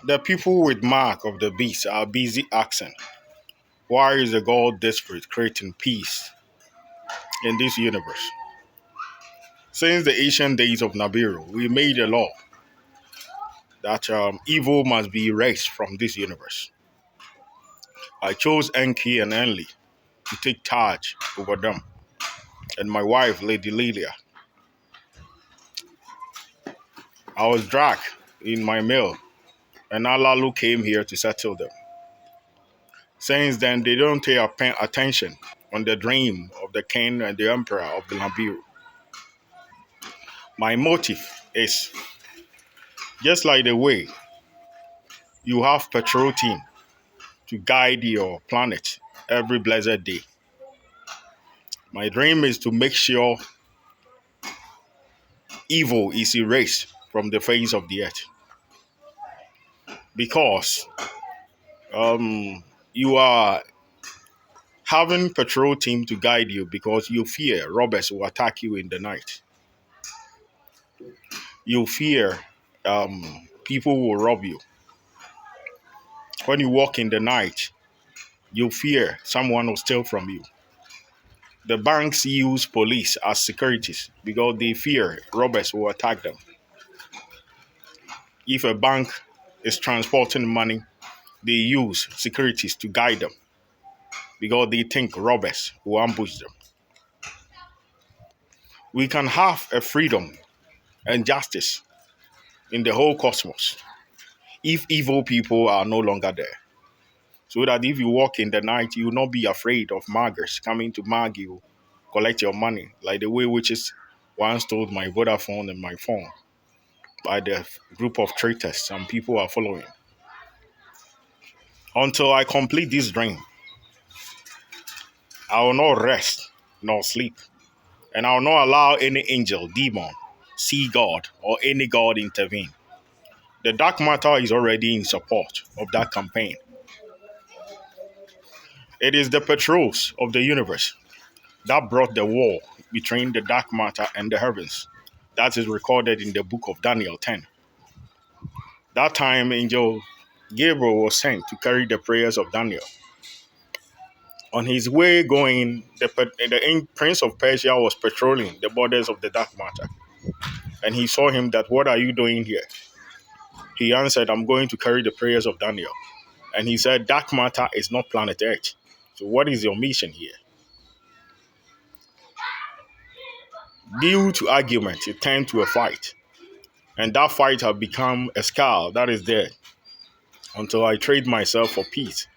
The people with mark of the beast are busy asking, why is the God desperate creating peace in this universe? Since the ancient days of Nibiru, we made a law that evil must be erased from this universe. I chose Enki and Enli to take charge over them, and my wife, Lady Lilia. I was dragged in my mill, and Alalu came here to settle them. Since then, they don't pay attention on the dream of the king and the emperor of the Nibiru. My motive is just like the way you have patrol team to guide your planet every blessed day. My dream is to make sure evil is erased from the face of the earth because you are having patrol team to guide you because you fear robbers will attack you in the night. You fear people will rob you. When you walk in the night, you fear someone will steal from you. The banks use police as securities because they fear robbers will attack them. If a bank is transporting money, they use securities to guide them because they think robbers will ambush them. We can have a freedom and justice in the whole cosmos if evil people are no longer there. So that if you walk in the night, you will not be afraid of muggers coming to mug you, collect your money, like the way witches once stole my Vodafone and my phone by the group of traitors some people are following. Until I complete this dream, I will not rest nor sleep, and I will not allow any angel, demon, sea god, or any god intervene. The dark matter is already in support of that campaign. It is the patrols of the universe that brought the war between the dark matter and the heavens. That is recorded in the book of Daniel 10. That time, angel Gabriel was sent to carry the prayers of Daniel. On his way going, the prince of Persia was patrolling the borders of the dark matter. And he saw him that, what are you doing here? He answered, I'm going to carry the prayers of Daniel. And he said, dark matter is not planet Earth. So what is your mission here? Due to argument, it turned to a fight. And that fight had become a scar that is there until I trade myself for peace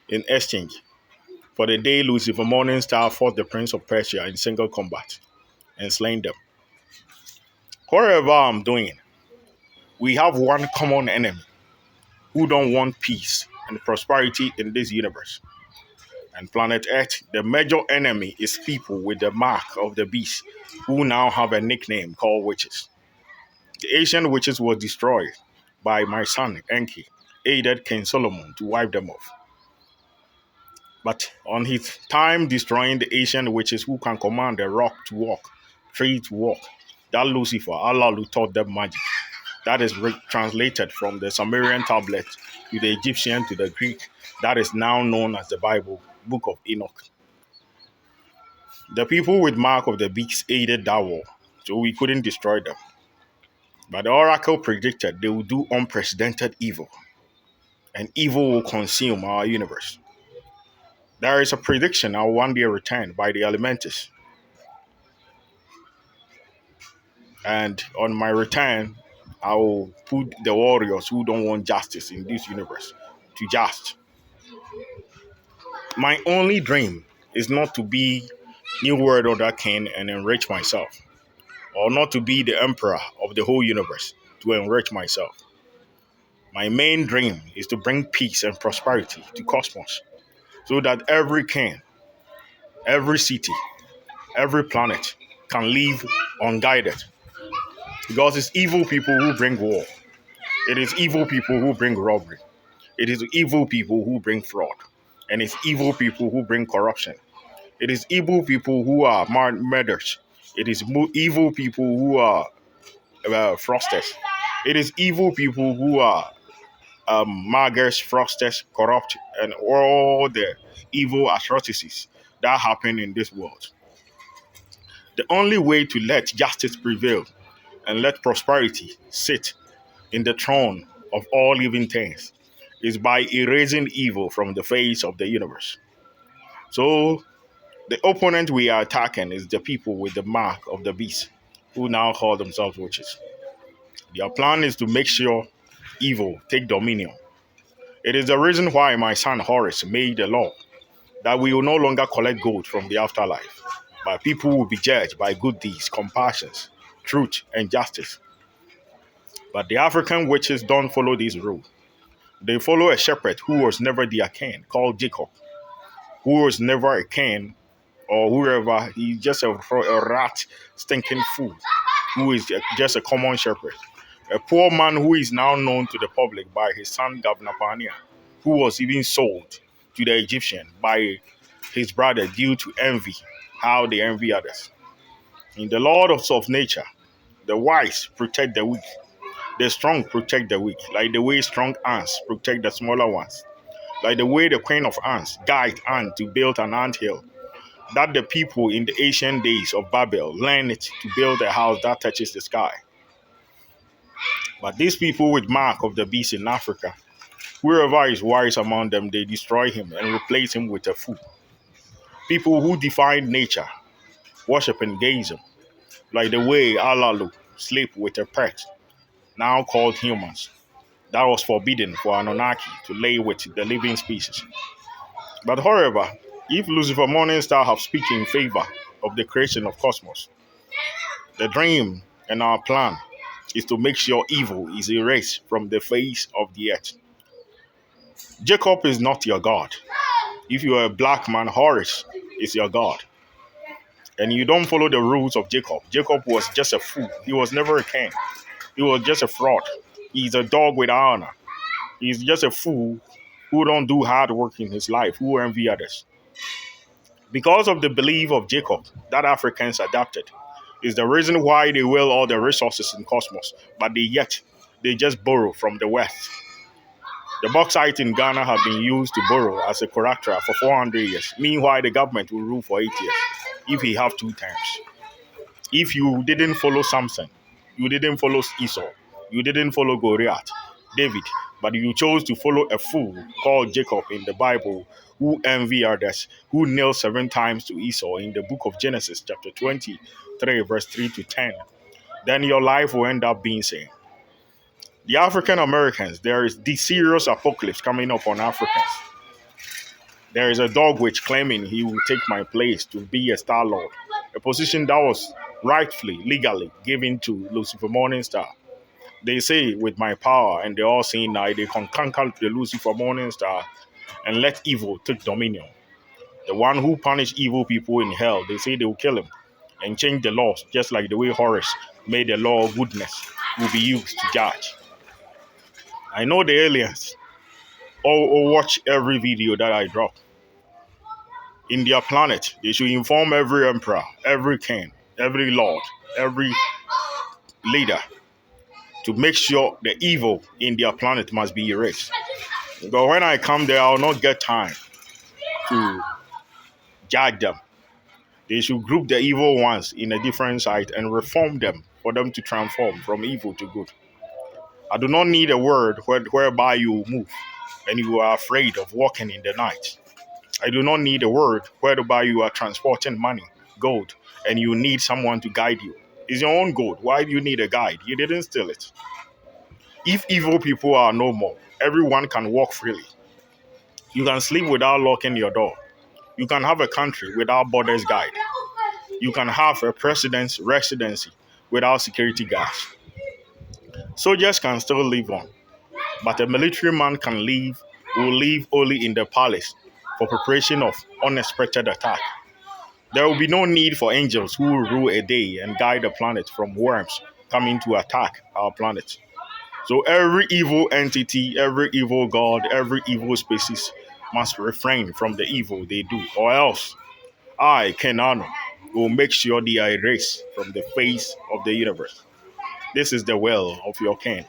in exchange for the day Lucifer Morningstar fought the Prince of Persia in single combat and slain them. Whatever I'm doing, we have one common enemy who don't want peace and prosperity in this universe. And planet Earth, the major enemy is people with the mark of the beast who now have a nickname called witches. The ancient witches were destroyed by my son Enki, aided King Solomon to wipe them off. But on his time destroying the ancient witches who can command the rock to walk, tree to walk, that Lucifer, Allah who taught them magic. That is translated from the Sumerian tablet to the Egyptian to the Greek. That is now known as the Bible, Book of Enoch. The people with mark of the beast aided that war, so we couldn't destroy them. But the oracle predicted they will do unprecedented evil, and evil will consume our universe. There is a prediction I will one day return by the Elementis. And on my return, I will put the warriors who don't want justice in this universe to just. My only dream is not to be New World Order king and enrich myself, or not to be the emperor of the whole universe to enrich myself. My main dream is to bring peace and prosperity to cosmos so that every king, every city, every planet can live unguided. Because it's evil people who bring war. It is evil people who bring robbery. It is evil people who bring fraud. And it's evil people who bring corruption. It is evil people who are murderers. It is evil people who are frosters. It is evil people who are muggers, fraudsters, corrupt, and all the evil atrocities that happen in this world. The only way to let justice prevail and let prosperity sit in the throne of all living things is by erasing evil from the face of the universe. So, the opponent we are attacking is the people with the mark of the beast, who now call themselves witches. Their plan is to make sure evil take dominion. It is the reason why my son Horace made a law that we will no longer collect gold from the afterlife, but people will be judged by good deeds, compassions, truth, and justice. But the African witches don't follow this rule. They follow a shepherd who was never their king, called Jacob, who was never a king or whoever. He's just a rat, stinking fool, who is just a common shepherd. A poor man who is now known to the public by his son Governor Pania, who was even sold to the Egyptian by his brother due to envy, how they envy others. In the Lord of nature, the wise protect the weak, the strong protect the weak, like the way strong ants protect the smaller ones, like the way the queen of ants guide ant to build an ant hill, that the people in the ancient days of Babel learned to build a house that touches the sky. But these people with mark of the beast in Africa, whoever is wise among them, they destroy him and replace him with a fool. People who defy nature, worship and gaze him, like the way Alalu sleep with a pet, now called humans. That was forbidden for Anunnaki to lay with the living species. But however, if Lucifer Morningstar have speaking in favor of the creation of cosmos, the dream and our plan is to make sure evil is erased from the face of the earth. Jacob is not your God. If you are a black man, Horus is your God. And you don't follow the rules of Jacob. Jacob was just a fool. He was never a king. He was just a fraud. He's a dog with honor. He's just a fool who don't do hard work in his life, who envy others. Because of the belief of Jacob that Africans adopted, is the reason why they will all the resources in cosmos, but they just borrow from the West. The bauxite in Ghana have been used to borrow as a character for 400 years. Meanwhile, the government will rule for 8 years if he have two terms. If you didn't follow Samson, you didn't follow Esau, you didn't follow Goliath, David, but you chose to follow a fool called Jacob in the Bible who envy others, who knelt 7 times to Esau in the book of Genesis, chapter 23, verse 3 to 10, then your life will end up being same. The African Americans, there is the serious apocalypse coming up on Africans. There is a dog witch claiming he will take my place to be a Star Lord, a position that was rightfully, legally given to Lucifer Morningstar. They say with my power and the all-seeing eye, they can conquer the Lucifer Morningstar and let evil take dominion. The one who punished evil people in hell, they say they will kill him and change the laws, just like the way Horus made the law of goodness will be used to judge. I know the aliens all watch every video that I drop. In their planet, they should inform every emperor, every king, every lord, every leader to make sure the evil in their planet must be erased. But when I come there, I'll not get time to judge them. They should group the evil ones in a different site and reform them for them to transform from evil to good. I do not need a word whereby you move and you are afraid of walking in the night. I do not need a word whereby you are transporting money, gold, and you need someone to guide you. It's your own gold. Why do you need a guide? You didn't steal it. If evil people are no more, everyone can walk freely. You can sleep without locking your door. You can have a country without borders guide. You can have a president's residency without security guards. Soldiers can still live on, but a military man will live only in the palace for preparation of unexpected attack. There will be no need for angels who will rule a day and guide the planet from worms coming to attack our planet. So every evil entity, every evil god, every evil species must refrain from the evil they do, or else I, Kenano, will make sure they are erased from the face of the universe. This is the will of your king.